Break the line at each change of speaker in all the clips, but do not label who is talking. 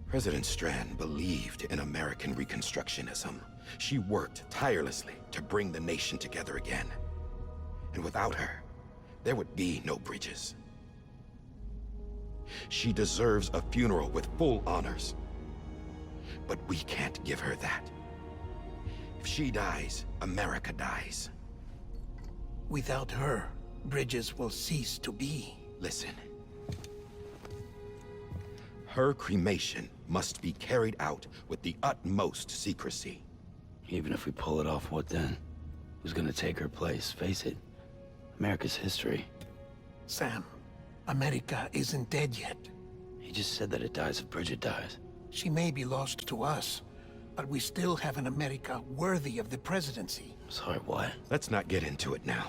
President Strand believed in American Reconstructionism. She worked tirelessly to bring the nation together again. And without her, there would be no bridges. She deserves a funeral with full honors. But we can't give her that. If she dies, America dies.
Without her, bridges will cease to be.
Listen. Her cremation must be carried out with the utmost secrecy.
Even if we pull it off, what then? Who's gonna take her place? Face it, America's history.
Sam, America isn't dead yet.
He just said that it dies if Bridget dies.
She may be lost to us, but we still have an America worthy of the presidency.
Sorry, what?
Let's not get into it now.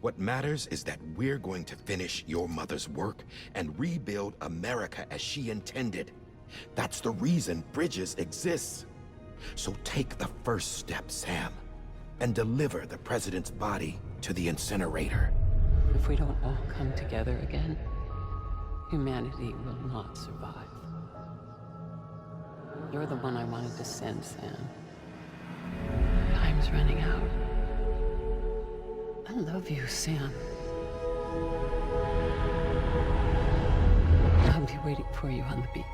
What matters is that we're going to finish your mother's work and rebuild America as she intended. That's the reason Bridges exists. So take the first step, Sam, and deliver the president's body to the incinerator.
If we don't all come together again, humanity will not survive. You're the one I wanted to send, Sam. Time's running out. I love you, Sam. I'll be waiting for you on the beach.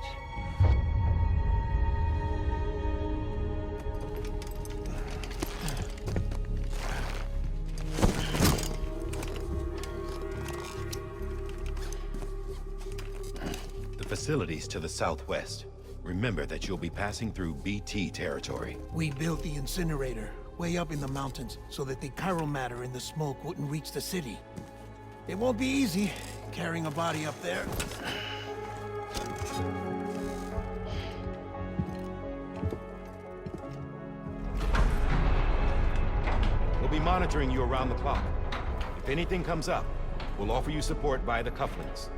The facilities to the southwest. Remember that you'll be passing through BT territory.
We built the incinerator way up in the mountains so that the chiral matter in the smoke wouldn't reach the city. It won't be easy carrying a body up there.
We'll be monitoring you around the clock. If anything comes up, we'll offer you support via the cufflinks.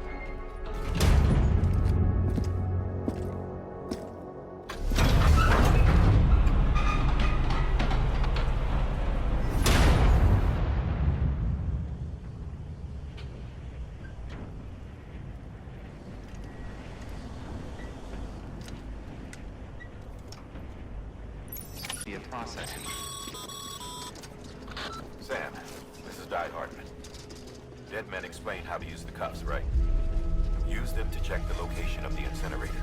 Processing.
Sam, this is Di Hartman. Dead men explained how to use the cuffs, right? Use them to check the location of the incinerator.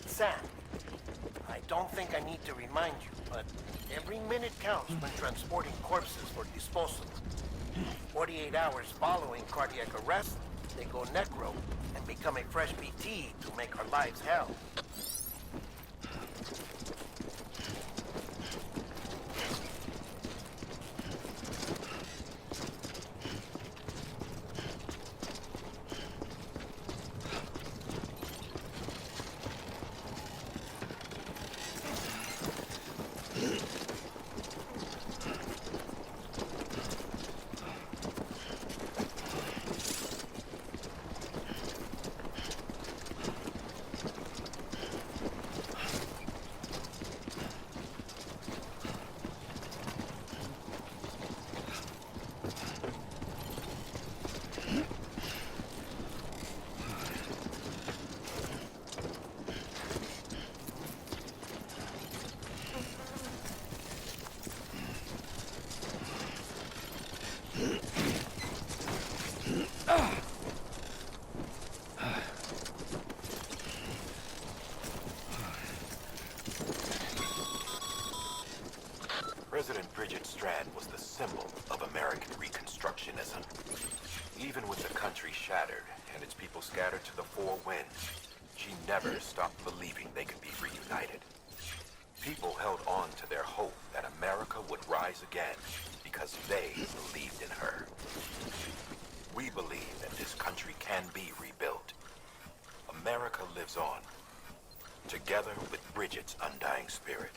Sam, I don't think I need to remind you, but every minute counts when transporting corpses for disposal. 48 hours following cardiac arrest, they go necro and become a fresh BT to make our lives hell.
President Bridget Strand was the symbol of American Reconstructionism. Even with the country shattered and its people scattered to the four winds, she never stopped believing they could be reunited. People held on to their hope that America would rise again because they believed in her. We believe that this country can be rebuilt. America lives on, together with Bridget's undying spirit.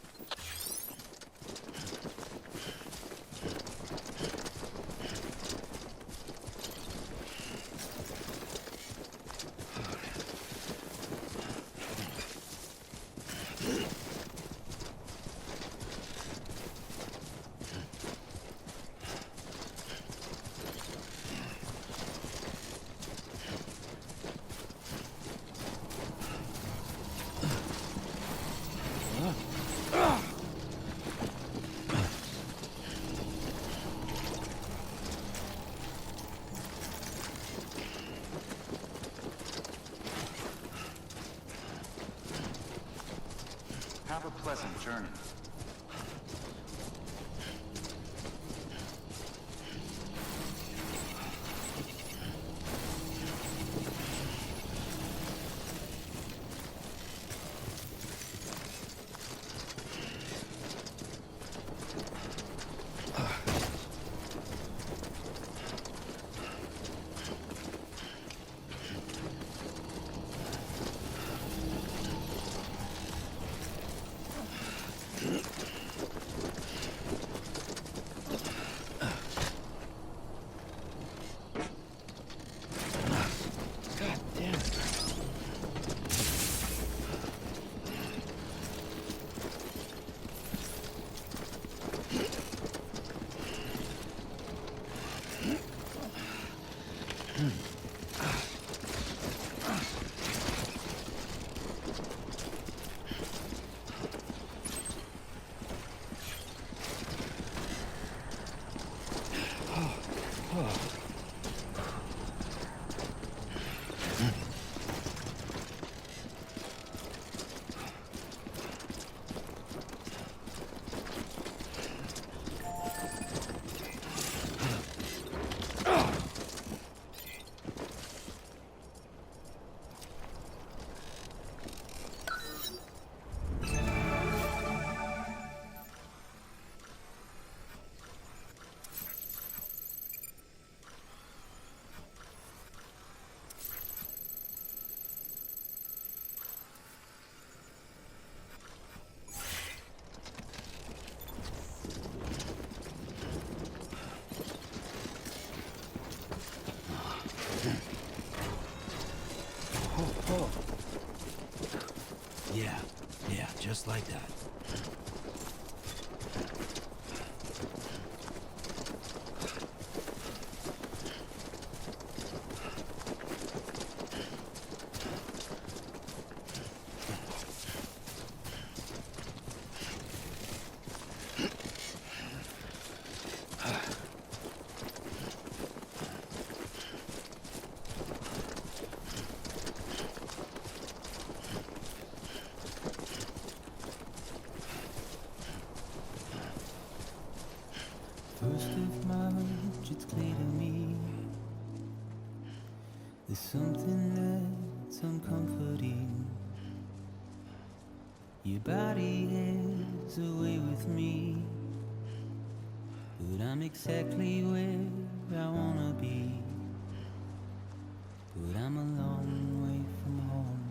Have a pleasant journey.
Yeah, just like that.
First of March, it's clear to me there's something that's uncomforting. Your body is away with me, but I'm exactly where I wanna be. But I'm a long way from home.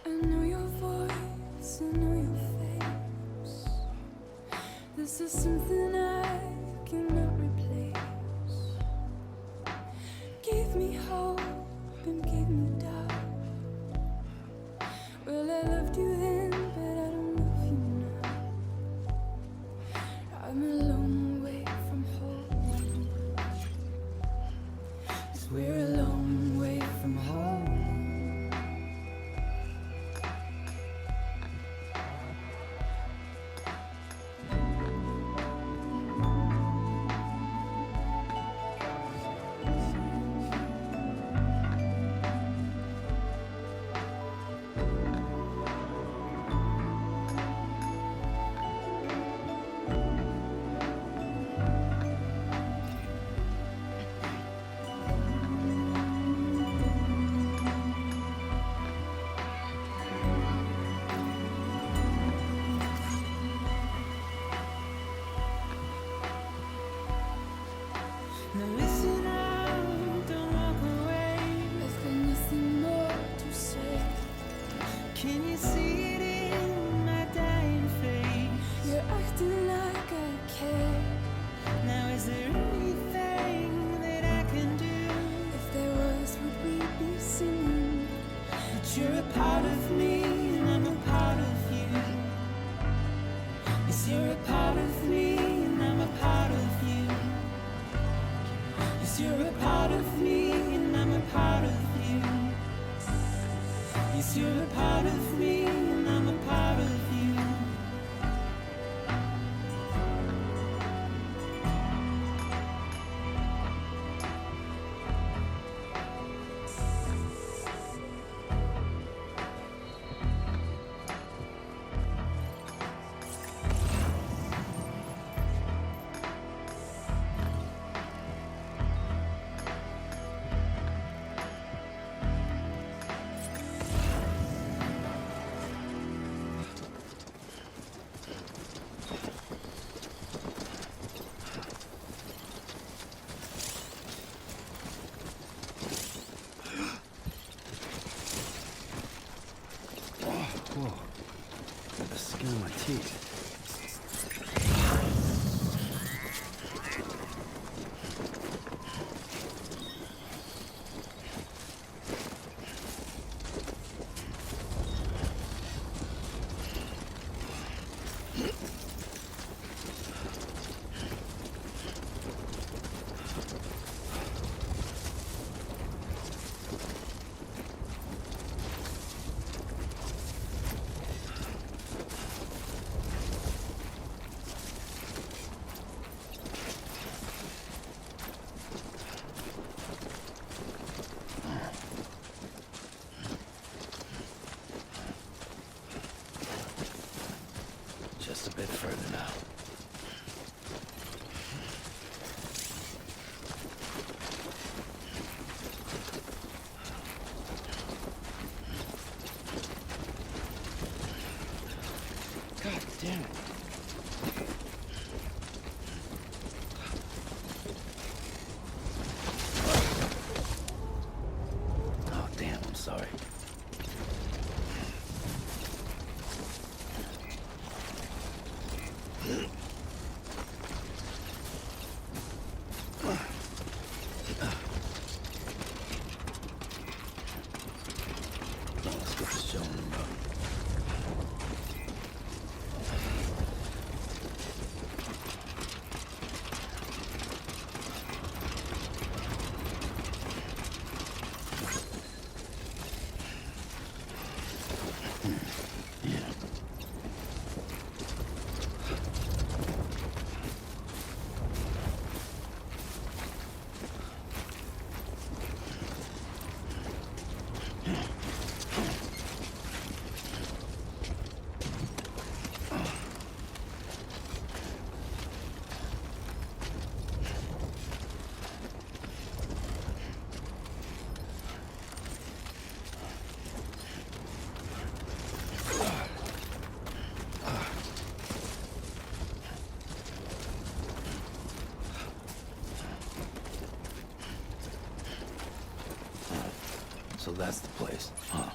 I know your voice, I know your face. This is something I cannot replace. Give me hope and give me doubt. Well, I loved you then, but I don't love you now. I'm a long way from home. 'Cause we're a long way from home.
Now listen out, don't walk away.
I've got nothing more to say.
Can you see it in my dying face?
You're acting like I care.
Now is there anything that I can do?
If there was, would we be singing?
But you're a part of me and I'm a part of you. Yes, you're a part of me and I'm a part of you. Yes, you're a part of me and I'm a part of you. Yes, you're a part of me and I'm a part of you.
Damn it. Oh, damn, I'm sorry. Let's get this show on the road. So that's the place, huh?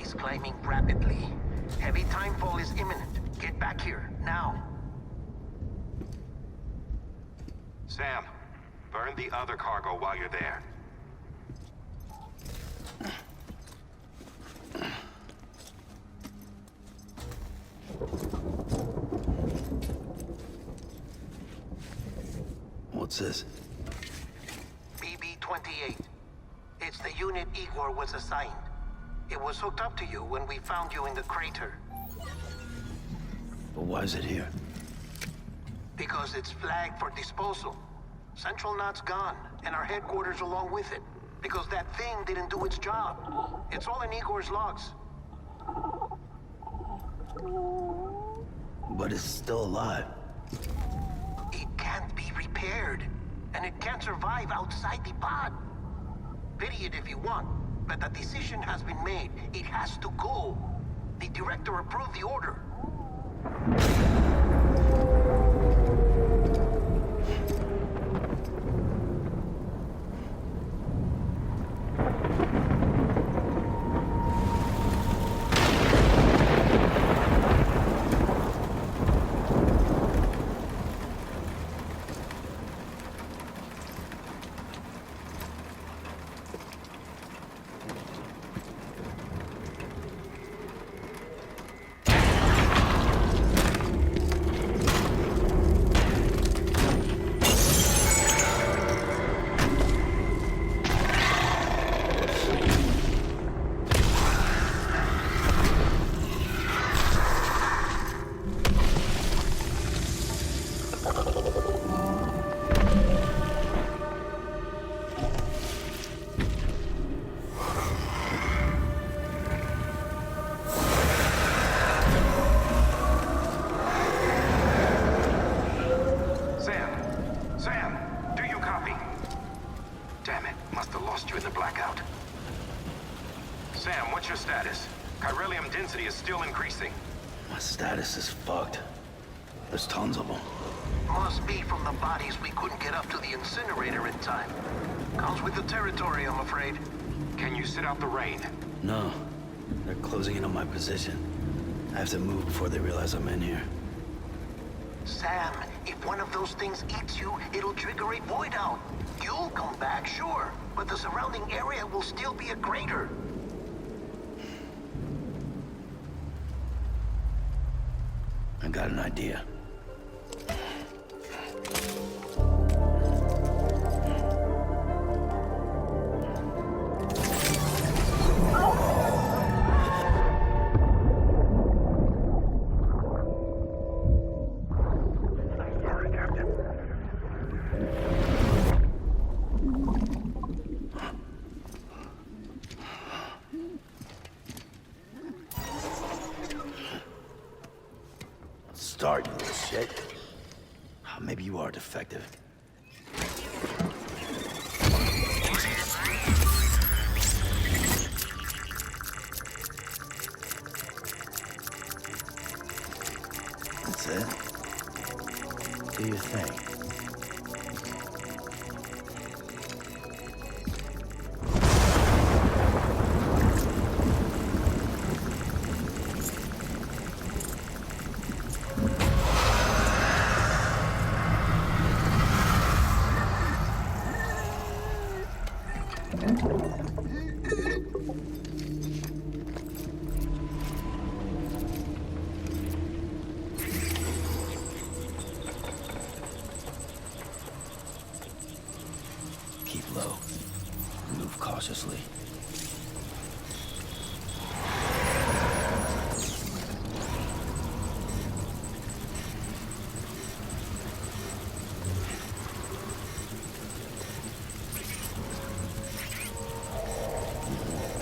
is climbing rapidly. Heavy timefall is imminent. Get back here, now.
Sam, burn the other cargo while you're there.
What's this?
BB-28. It's the unit Igor was assigned. It was hooked up to you when we found you in the crater.
But why is it here?
Because it's flagged for disposal. Central Knot's gone, and our headquarters along with it. Because that thing didn't do its job. It's all in Igor's logs.
But it's still alive.
It can't be repaired. And it can't survive outside the pod. Pity it if you want. but a decision has been made. It has to go. The director approved the order.
Sam, what's your status? Chiralium density is still increasing.
My status is fucked. There's tons of them.
Must be from the bodies we couldn't get up to the incinerator in time. Comes with the territory, I'm afraid.
Can you sit out the rain?
No. They're closing in on my position. I have to move before they realize I'm in here.
Sam, if one of those things eats you, it'll trigger a void out. You'll come back, sure, but the surrounding area will still be a crater.
I got an idea. Start, you little shit. Maybe you are defective. That's it. Do your thing. Keep low. Move cautiously.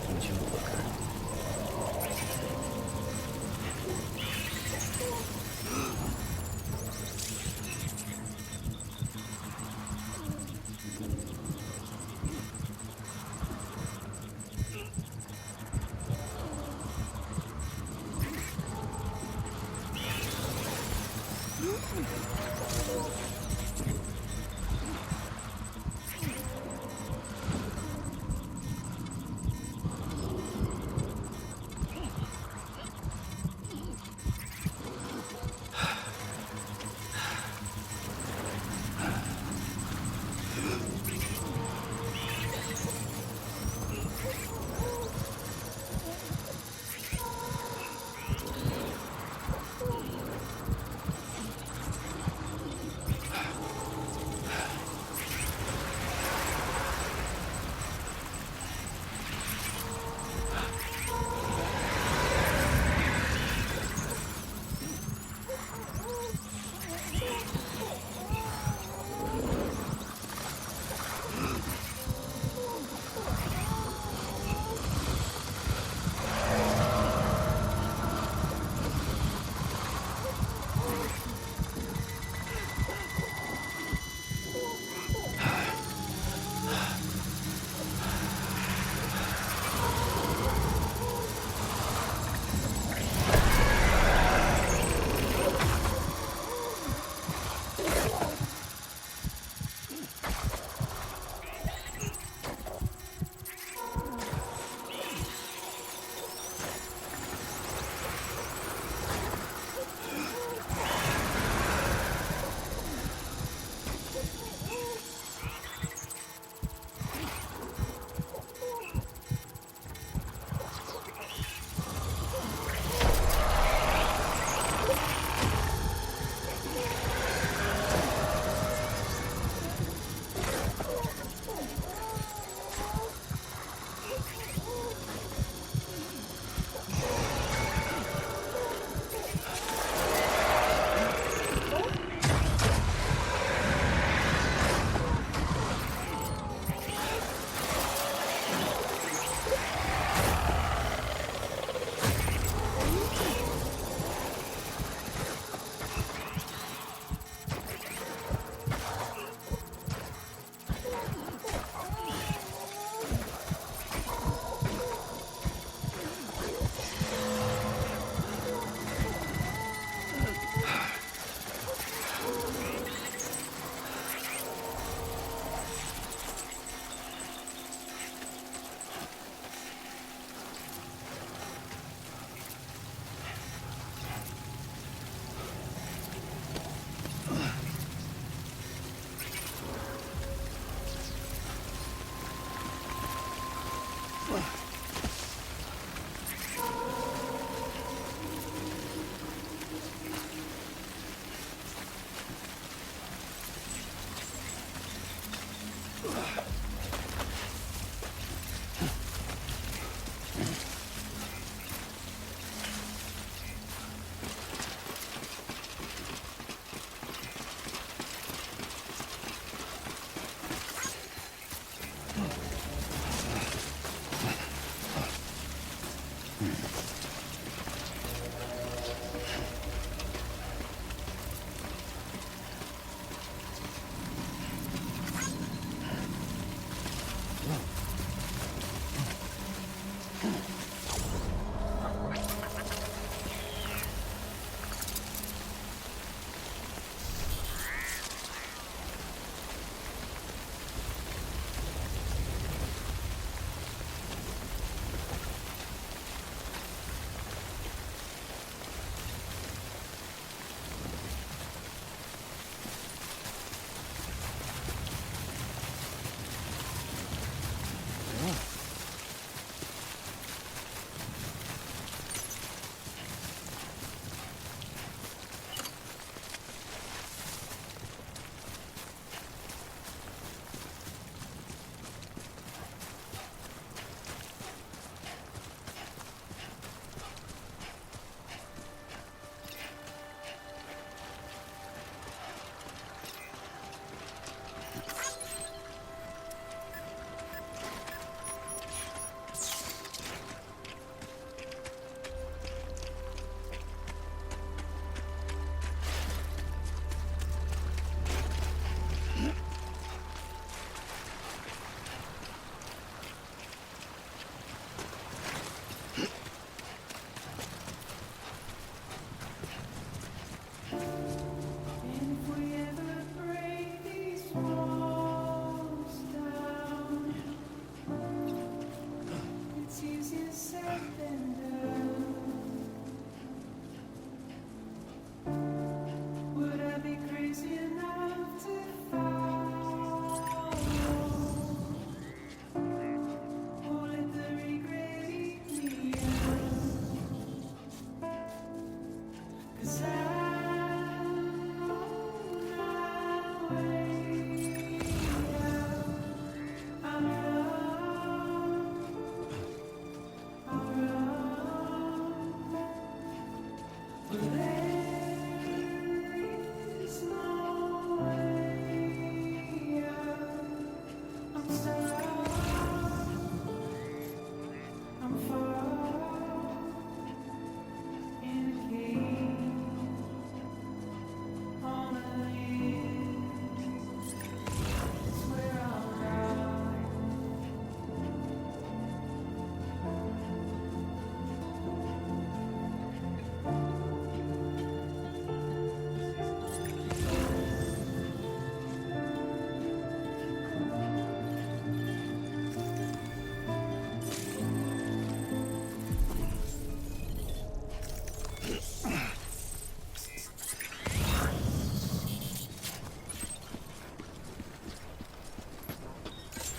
Would you look her?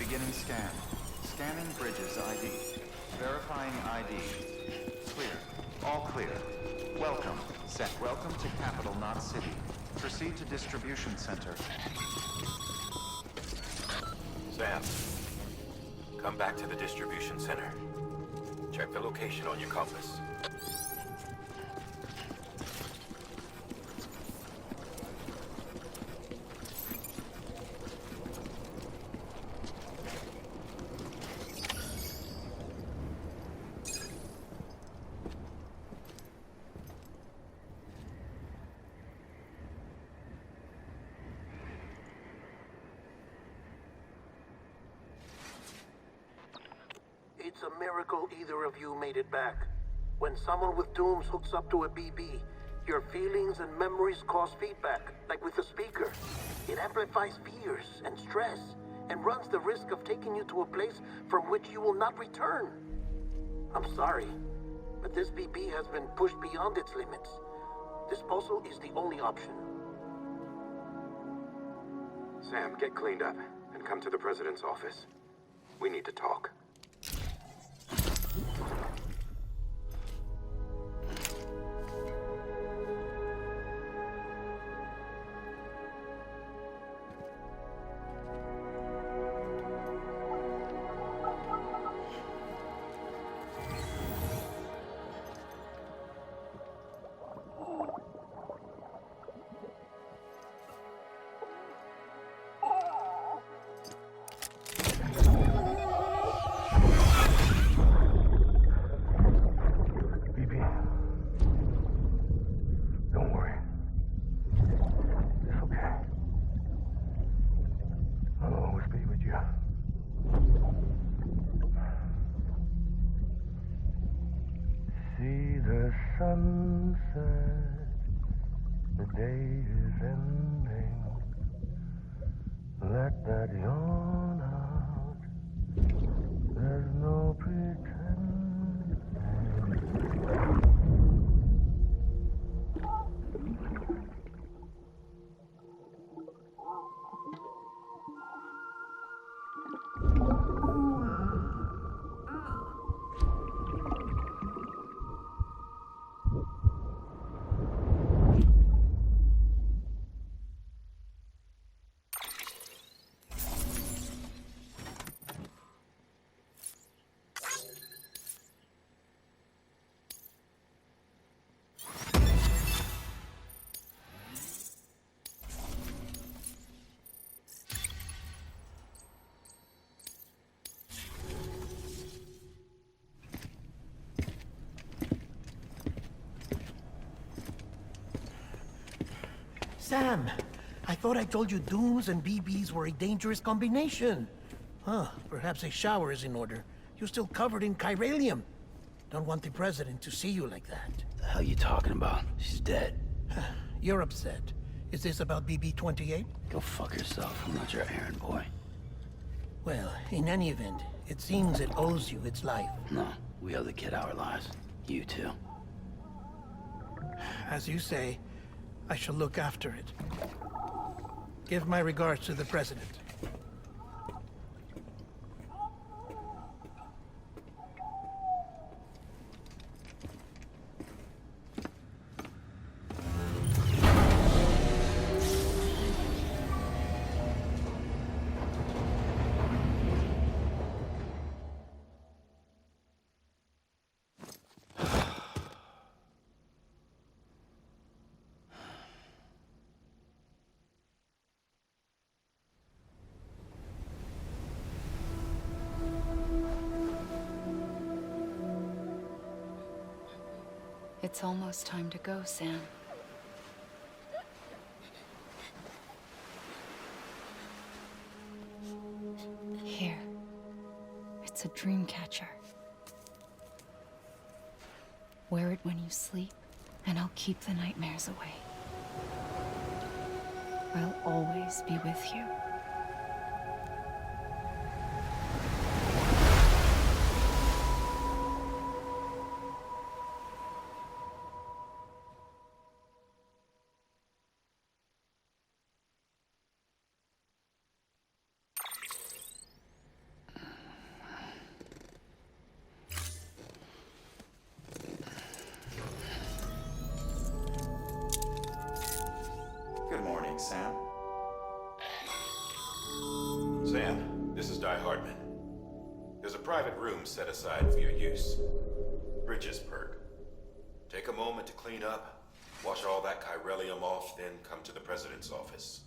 Beginning scan. Scanning Bridges ID. Verifying ID. Clear. All clear. Welcome. Welcome to Capital Knot City. Proceed to Distribution Center.
Sam, come back to the distribution center. Check the location on your compass.
It's a miracle either of you made it back. When someone with dooms hooks up to a BB, your feelings and memories cause feedback, like with a speaker. It amplifies fears and stress, and runs the risk of taking you to a place from which you will not return. I'm sorry, but this BB has been pushed beyond its limits. Disposal is the only option.
Sam, get cleaned up and come to the President's office. We need to talk.
Sunset, the day is ending. Let that yawn out. There's no pretending.
Sam, I thought I told you dooms and BBs were a dangerous combination. Huh, perhaps a shower is in order. You're still covered in chiralium. Don't want the President to see you like that.
The hell you talking about? She's dead.
You're upset. Is this about BB-28?
Go fuck yourself. I'm not your errand boy.
Well, in any event, it seems it owes you its life.
No, we owe the kid our lives. You too.
As you say, I shall look after it. Give my regards to the President.
It's almost time to go, Sam. Here. It's a dream catcher. Wear it when you sleep, and I'll keep the nightmares away. I'll always be with you.
Sam.
Sam, this is Di Hardman. There's a private room set aside for your use. Bridges perk. Take a moment to clean up, wash all that chiralium off, then come to the President's office.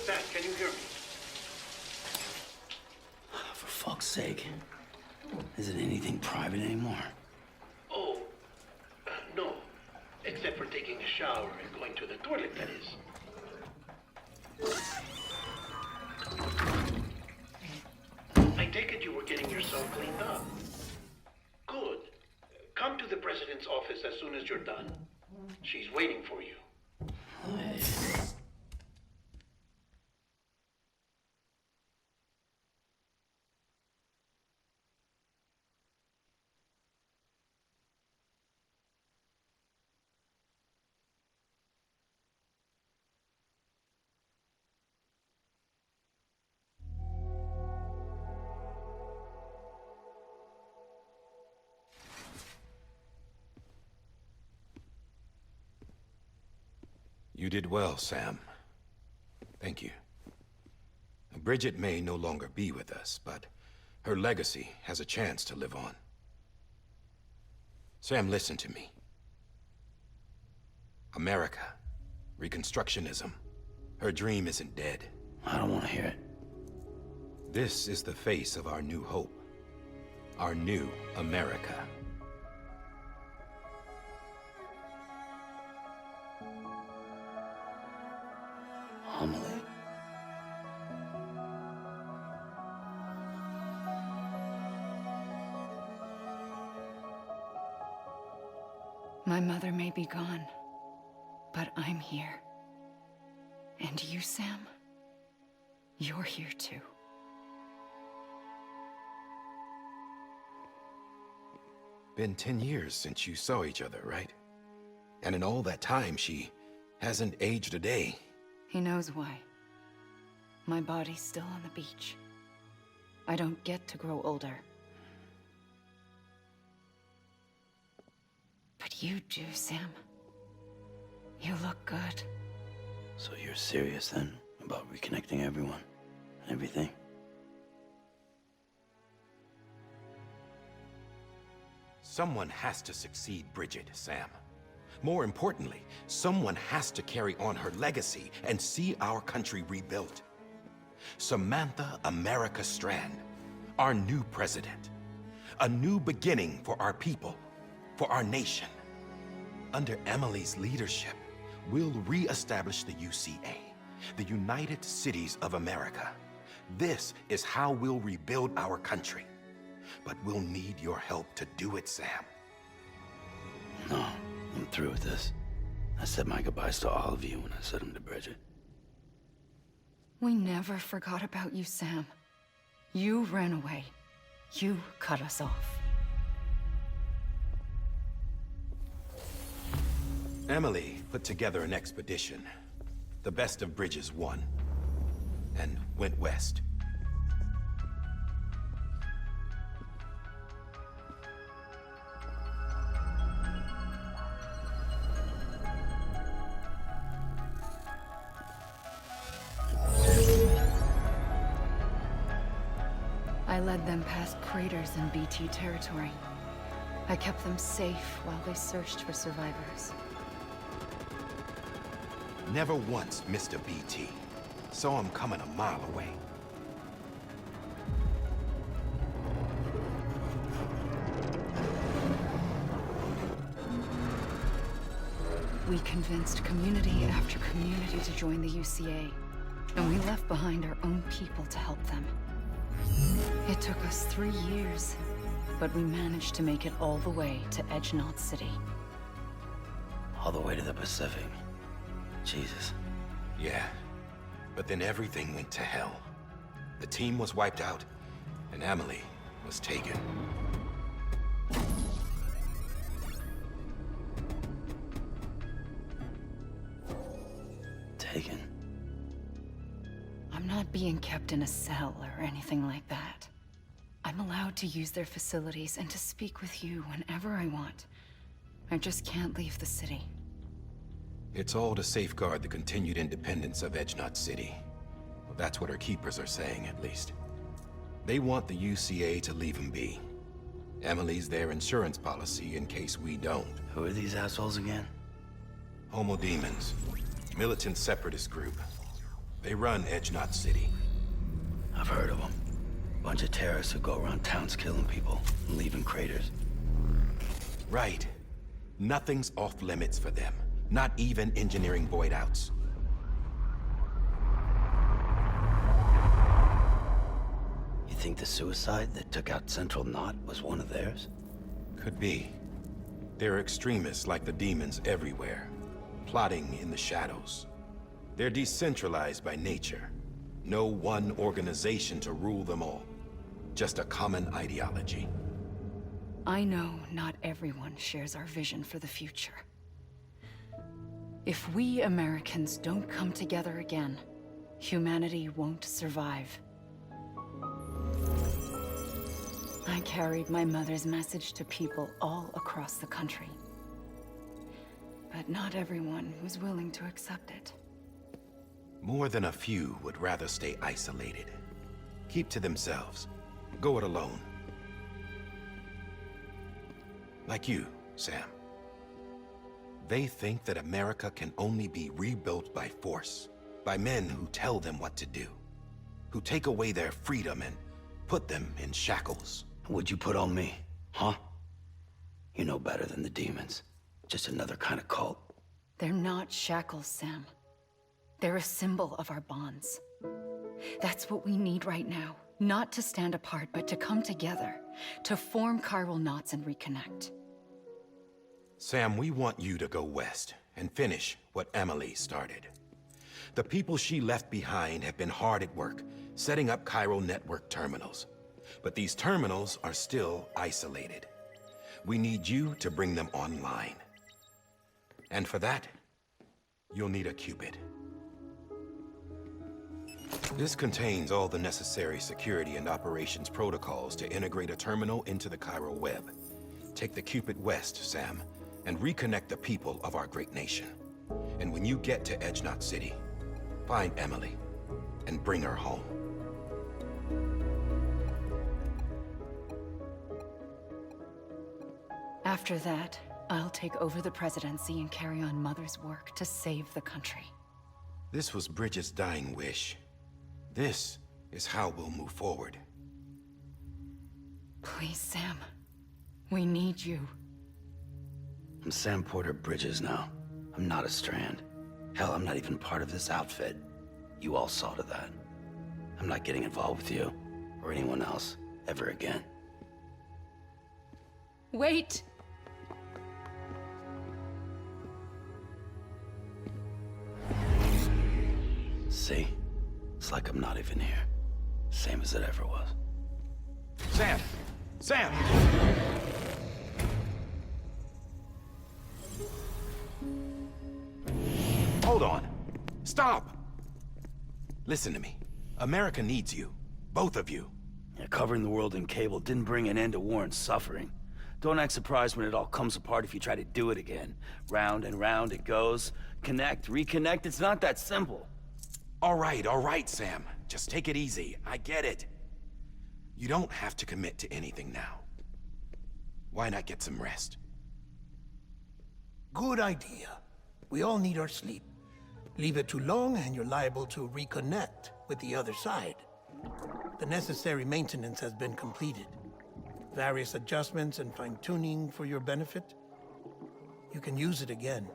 Sam, can you hear me?
For fuck's sake. Is it anything private anymore?
Oh, no. Except for taking a shower and going to the toilet, that is. I take it you were getting yourself cleaned up. Good. Come to the President's office as soon as you're done. She's waiting for you.
You did well, Sam. Thank you. Bridget may no longer be with us, but her legacy has a chance to live on. Sam, listen to me. America, Reconstructionism, her dream isn't dead.
I don't want to hear it.
This is the face of our new hope. Our new America.
Homily.
My mother may be gone, but I'm here. And you, Sam, you're here too.
Been 10 years since you saw each other, right? And in all that time, she hasn't aged a day.
He knows why. My body's still on the beach. I don't get to grow older. But you do, Sam. You look good.
So you're serious then about reconnecting everyone and everything?
Someone has to succeed Bridget, Sam. More importantly, someone has to carry on her legacy and see our country rebuilt. Samantha America Strand, our new president. A new beginning for our people, for our nation. Under Emily's leadership, we'll re-establish the UCA, the United Cities of America. This is how we'll rebuild our country. But we'll need your help to do it, Sam.
No, I'm through with this. I said my goodbyes to all of you when I said them to Bridget.
We never forgot about you, Sam. You ran away. You cut us off.
Emily put together an expedition. The best of Bridges won. And went west.
I led them past craters in BT territory. I kept them safe while they searched for survivors.
Never once missed a BT. Saw him coming a mile away.
We convinced community after community to join the UCA, and we left behind our own people to help them. It took us 3 years, but we managed to make it all the way to Edge Knot City.
All the way to the Pacific. Jesus.
Yeah. But then everything went to hell. The team was wiped out, and Emily was taken.
Taken?
I'm not being kept in a cell or anything like that. I'm allowed to use their facilities and to speak with you whenever I want. I just can't leave the city.
It's all to safeguard the continued independence of Edge Knot City. Well, that's what our keepers are saying, at least. They want the UCA to leave them be. Emily's their insurance policy in case we don't.
Who are these assholes again?
Homo Demons. Militant separatist group. They run Edge Knot City.
I've heard of them. Bunch of terrorists who go around towns killing people and leaving craters.
Right. Nothing's off limits for them. Not even engineering void outs.
You think the suicide that took out Central Knot was one of theirs?
Could be. There are extremists like the demons everywhere, plotting in the shadows. They're decentralized by nature. No one organization to rule them all. Just a common ideology.
I know not everyone shares our vision for the future. If we Americans don't come together again, humanity won't survive. I carried my mother's message to people all across the country. But not everyone was willing to accept it.
More than a few would rather stay isolated. Keep to themselves. Go it alone. Like you, Sam. They think that America can only be rebuilt by force, by men who tell them what to do, who take away their freedom and put them in shackles.
What'd you put on me, huh? You know better than the demons. Just another kind of cult.
They're not shackles, Sam. They're a symbol of our bonds. That's what we need right now. Not to stand apart, but to come together, to form chiral knots and reconnect.
Sam, we want you to go west and finish what Emily started. The people she left behind have been hard at work, setting up chiral network terminals. But these terminals are still isolated. We need you to bring them online. And for that, you'll need a Cupid. This contains all the necessary security and operations protocols to integrate a terminal into the chiral web. Take the Cupid west, Sam, and reconnect the people of our great nation. And when you get to Edge Knot City, find Emily and bring her home.
After that, I'll take over the presidency and carry on Mother's work to save the country.
This was Bridget's dying wish. This is how we'll move forward.
Please, Sam. We need you.
I'm Sam Porter Bridges now. I'm not a Strand. Hell, I'm not even part of this outfit. You all saw to that. I'm not getting involved with you, or anyone else, ever again.
Wait!
See? It's like I'm not even here. Same as it ever was.
Sam! Sam! Hold on. Stop! Listen to me. America needs you. Both of you.
Yeah, covering the world in cable didn't bring an end to war and suffering. Don't act surprised when it all comes apart if you try to do it again. Round and round it goes. Connect, reconnect, it's not that simple.
All right, Sam. Just take it easy. I get it. You don't have to commit to anything now. Why not get some rest?
Good idea. We all need our sleep. Leave it too long and you're liable to reconnect with the other side. The necessary maintenance has been completed. Various adjustments and fine-tuning for your benefit. You can use it again.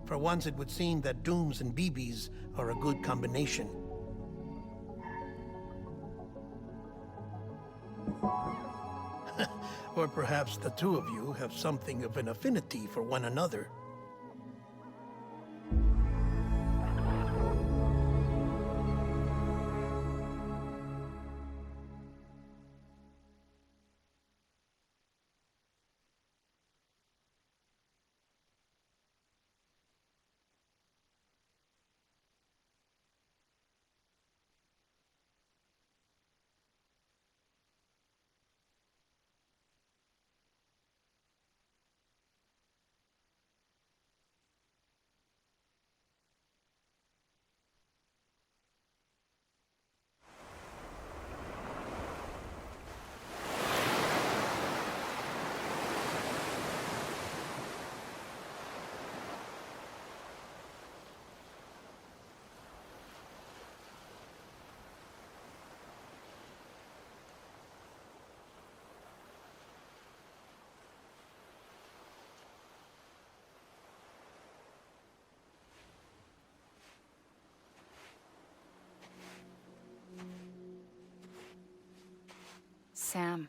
For once, it would seem that Dooms and BBs are a good combination. Or perhaps the two of you have something of an affinity for one another.
Sam.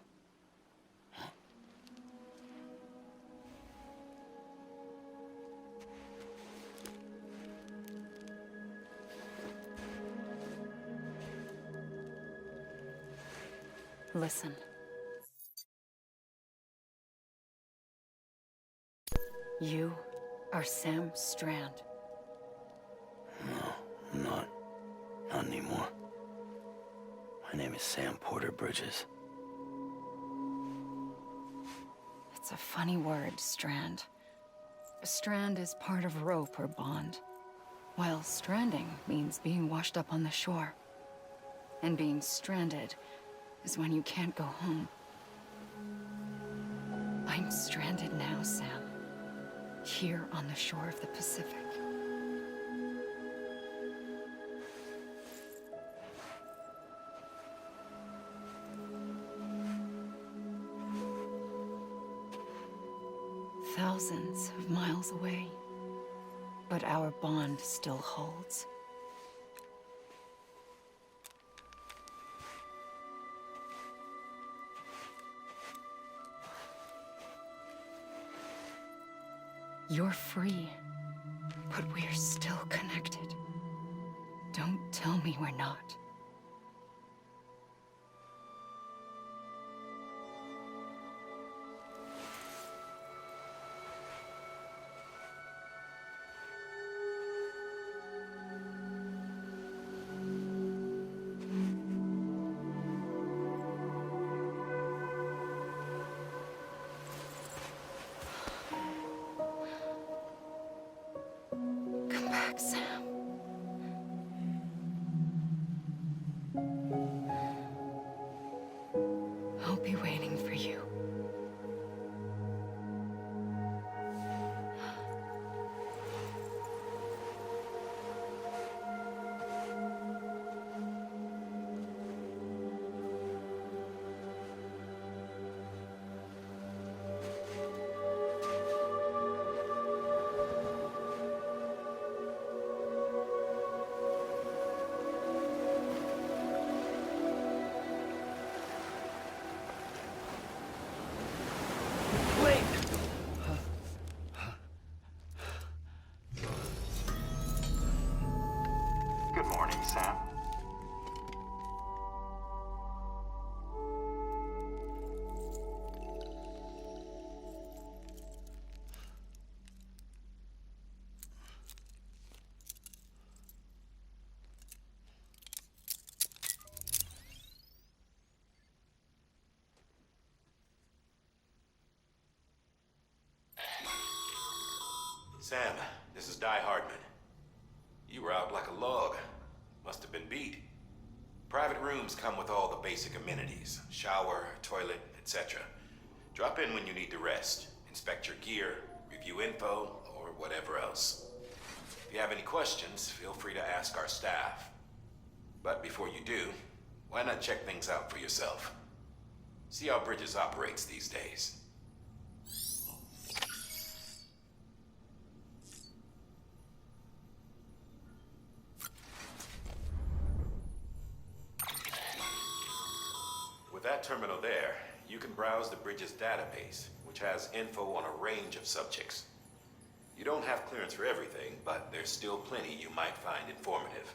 Listen. You are Sam Strand.
No, I'm not. Not anymore. My name is Sam Porter Bridges.
It's a funny word, Strand. A strand is part of rope or bond, while stranding means being washed up on the shore. And being stranded is when you can't go home. I'm stranded now, Sam. Here on the shore of the Pacific. Thousands of miles away, but our bond still holds. You're free, but we're still connected. Don't tell me we're not. Come back, Sam. I'll be waiting for you.
morning, Sam.
Sam, this is Di Hardman. You were out like a log. Must have been beat. Private rooms come with all the basic amenities. Shower, toilet, etc. Drop in when you need to rest. Inspect your gear, review info, or whatever else. If you have any questions, feel free to ask our staff. But before you do, why not check things out for yourself? See how Bridges operates these days. With that terminal there, you can browse the Bridges database, which has info on a range of subjects. You don't have clearance for everything, but there's still plenty you might find informative.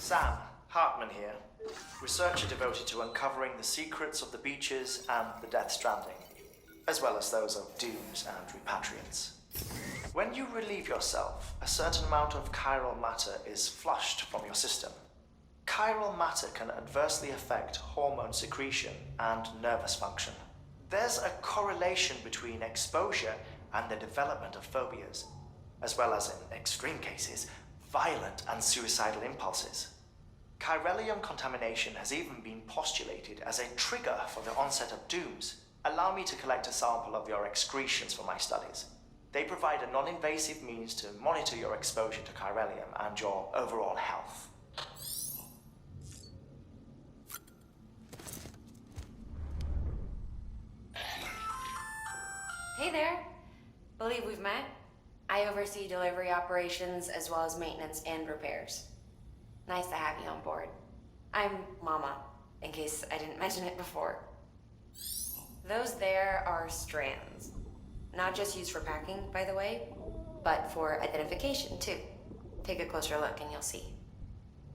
Sam, Hartman here, researcher devoted to uncovering the secrets of the beaches and the Death Stranding, as well as those of dooms and repatriants. When you relieve yourself, a certain amount of chiral matter is flushed from your system. Chiral matter can adversely affect hormone secretion and nervous function. There's a correlation between exposure and the development of phobias, as well as, in extreme cases, violent and suicidal impulses. Chiralium contamination has even been postulated as a trigger for the onset of dooms. Allow me to collect a sample of your excretions for my studies. They provide a non-invasive means to monitor your exposure to chiralium and your overall health.
Hey there. Believe we've met. I oversee delivery operations as well as maintenance and repairs. Nice to have you on board. I'm Mama, in case I didn't mention it before. Those there are strands. Not just used for packing, by the way, but for identification too. Take a closer look and you'll see.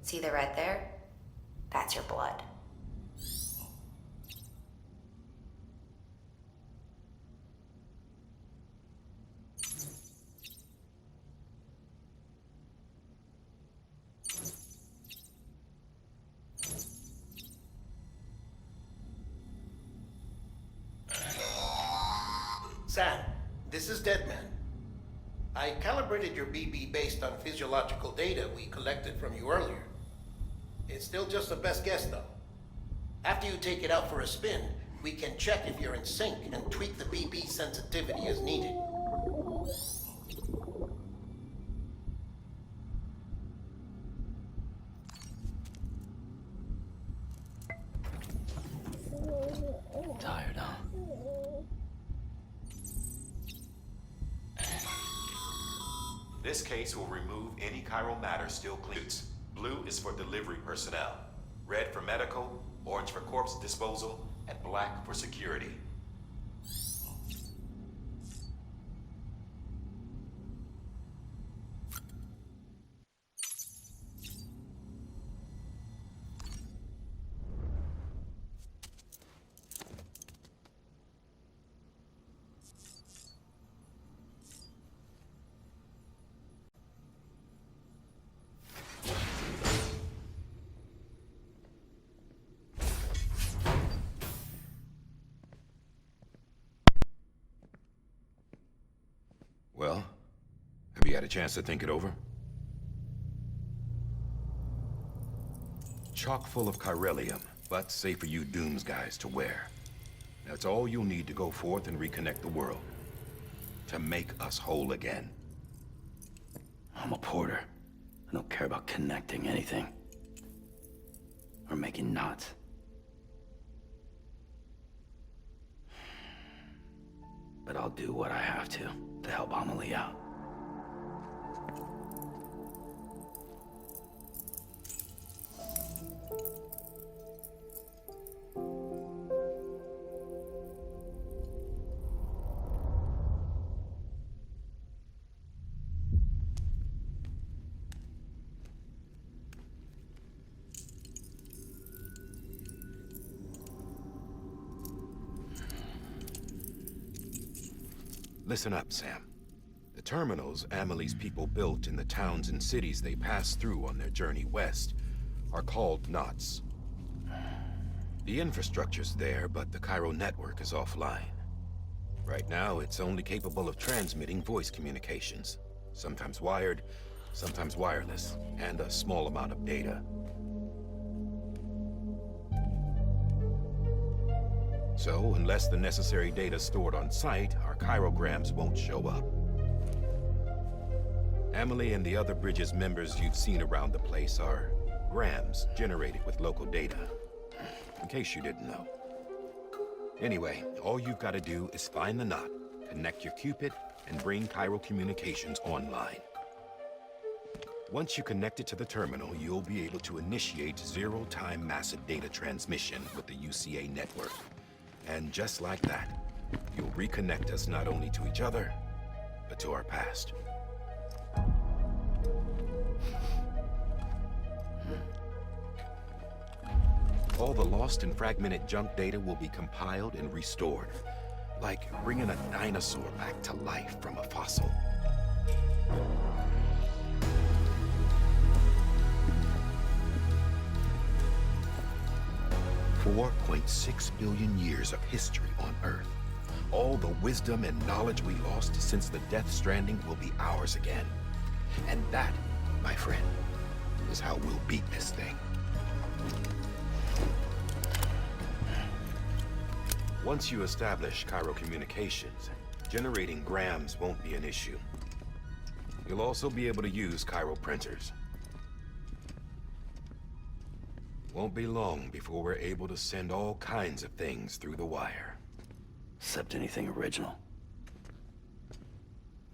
See the red there? That's your blood.
Sam, this is Deadman. I calibrated your BB based on physiological data we collected from you earlier. It's still just a best guess, though. After you take it out for a spin, We can check if you're in sync and tweak the BB sensitivity as needed.
Tired, huh?
This case will remove any chiral matter still clean. Blue is for delivery personnel, red for medical, orange for corpse disposal, and black for security.
Well, have you had a chance to think it over? Chock full of chiralium, but safe for you Dooms guys to wear. That's all you'll need to go forth and reconnect the world. To make us whole again.
I'm a porter. I don't care about connecting anything. Or making knots. But I'll do what I have to help Amelie out.
Listen up, Sam. The terminals Amelie's people built in the towns and cities they passed through on their journey west are called knots. The infrastructure's there, but the Cairo network is offline. Right now, it's only capable of transmitting voice communications, sometimes wired, sometimes wireless, and a small amount of data. So, unless the necessary data stored on site, our chirograms won't show up. Amelie and the other Bridges members you've seen around the place are grams generated with local data, in case you didn't know. Anyway, all you've got to do is find the knot, connect your Cupid, and bring Cairo communications online. Once you connect it to the terminal, you'll be able to initiate zero-time massive data transmission with the UCA network. And just like that, you'll reconnect us not only to each other, but to our past. All the lost and fragmented junk data will be compiled and restored, like bringing a dinosaur back to life from a fossil. 4.6 billion years of history on Earth. All the wisdom and knowledge we lost since the Death Stranding will be ours again. And that, my friend, is how we'll beat this thing. Once you establish Cairo communications, generating grams won't be an issue. You'll also be able to use Cairo printers. Won't be long before we're able to send all kinds of things through the wire.
Except anything original.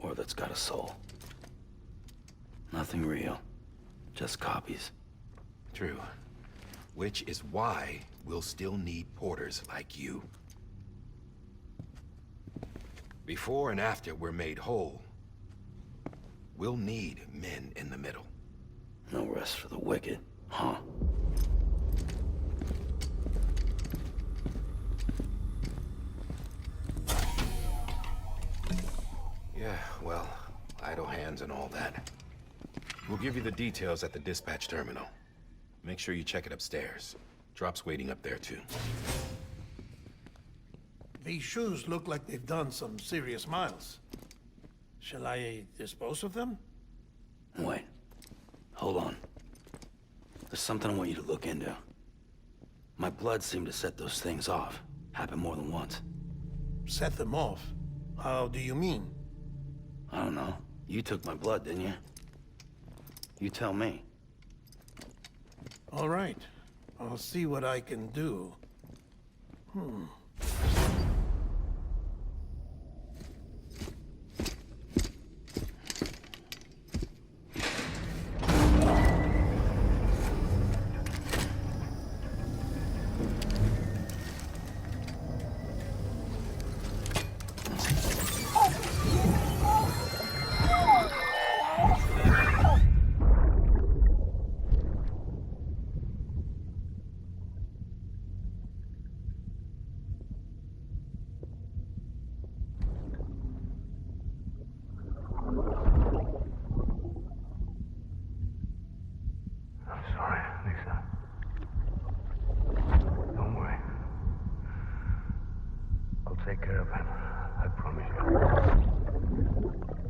Or that's got a soul. Nothing real. Just copies.
True. Which is why we'll still need porters like you. Before and after we're made whole, we'll need men in the middle.
No rest for the wicked, huh?
Yeah, well, idle hands and all that. We'll give you the details at the dispatch terminal. Make sure you check it upstairs. Drop's waiting up there, too.
These shoes look like they've done some serious miles. Shall I dispose of them?
Wait. Hold on. There's something I want you to look into. My blood seemed to set those things off. Happened more than once.
Set them off? How do you mean?
I don't know. You took my blood, didn't you? You tell me.
All right. I'll see what I can do.
I'm sorry, Lisa. Don't worry. I'll take care of him. I promise you.